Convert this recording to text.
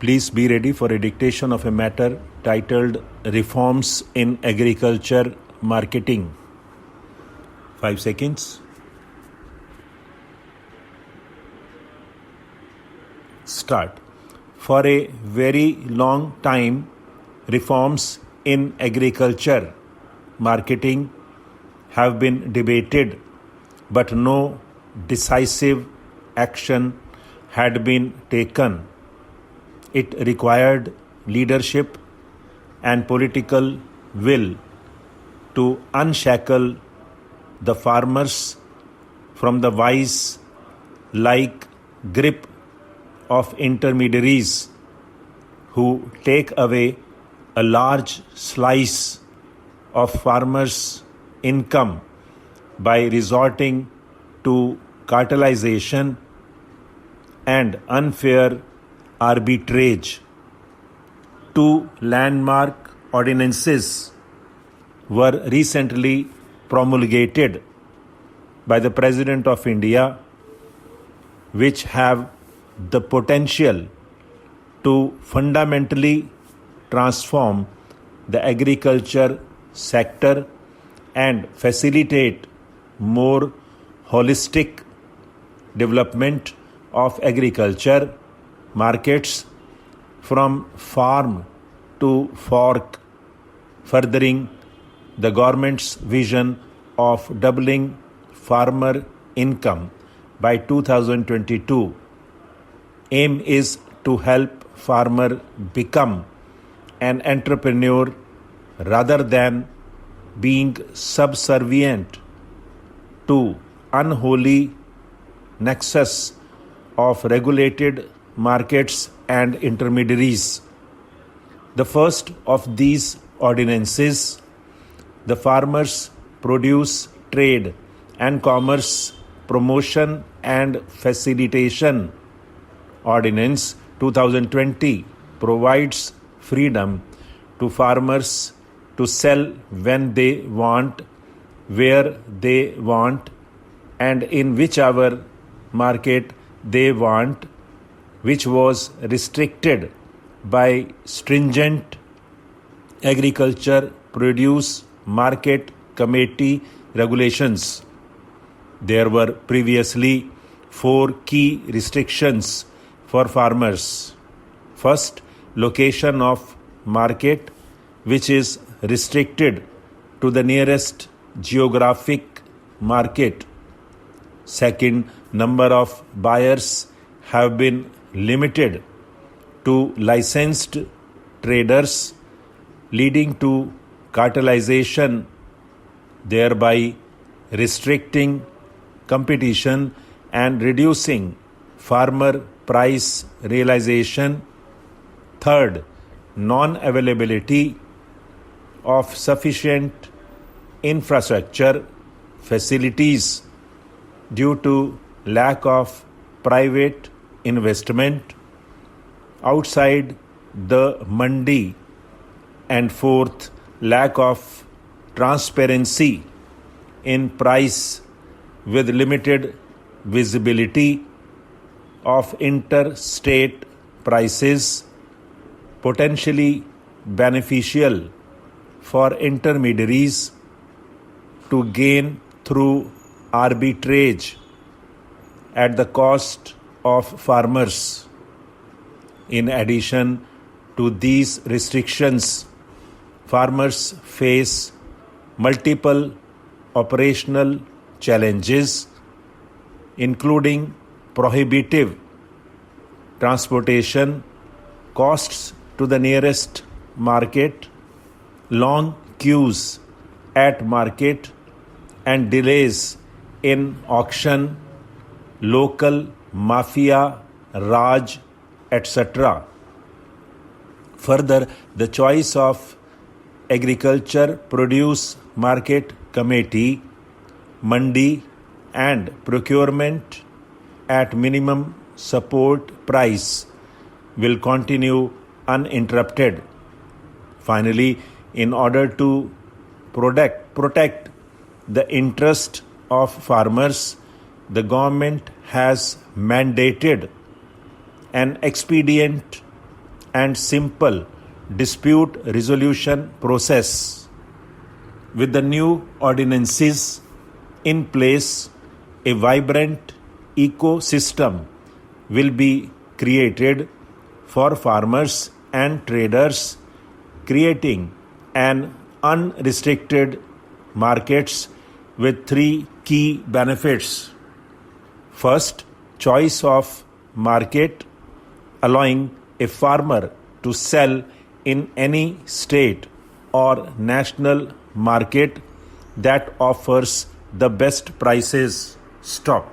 Please be ready for a dictation of a matter titled Reforms in Agriculture Marketing. 5 seconds. Start. For a very long time, reforms in agriculture marketing have been debated, but no decisive action had been taken. It required leadership and political will to unshackle the farmers from the vice-like grip of intermediaries who take away a large slice of farmers' income by resorting to cartelization and unfair arbitrage. 2 landmark ordinances were recently promulgated by the President of India, which have the potential to fundamentally transform the agriculture sector and facilitate more holistic development of agriculture markets from farm to fork, furthering the government's vision of doubling farmer income by 2022. Aim is to help farmer become an entrepreneur rather than being subservient to unholy nexus of regulated markets and intermediaries. The first of these ordinances, the Farmers' Produce Trade and Commerce Promotion and Facilitation Ordinance 2020, provides freedom to farmers to sell when they want, where they want, and in whichever market they want, which was restricted by stringent Agriculture Produce Market Committee regulations. There were previously 4 key restrictions for farmers. First, location of market, which is restricted to the nearest geographic market. Second, number of buyers have been limited to licensed traders, leading to cartelization, thereby restricting competition and reducing farmer price realization. Third, non-availability of sufficient infrastructure facilities due to lack of private investment outside the mandi. And fourth, lack of transparency in price with limited visibility of interstate prices, potentially beneficial for intermediaries to gain through arbitrage at the cost of farmers. In addition to these restrictions, farmers face multiple operational challenges, including prohibitive transportation costs to the nearest market, long queues at market, and delays in auction, local mafia, Raj, etc. Further, the choice of Agriculture Produce Market Committee, Mandi, and procurement at minimum support price will continue uninterrupted. Finally, in order to protect the interest of farmers, the government has mandated an expedient and simple dispute resolution process. With the new ordinances in place, a vibrant ecosystem will be created for farmers and traders, creating an unrestricted markets with three key benefits. First, choice of market, allowing a farmer to sell in any state or national market that offers the best prices. Stop.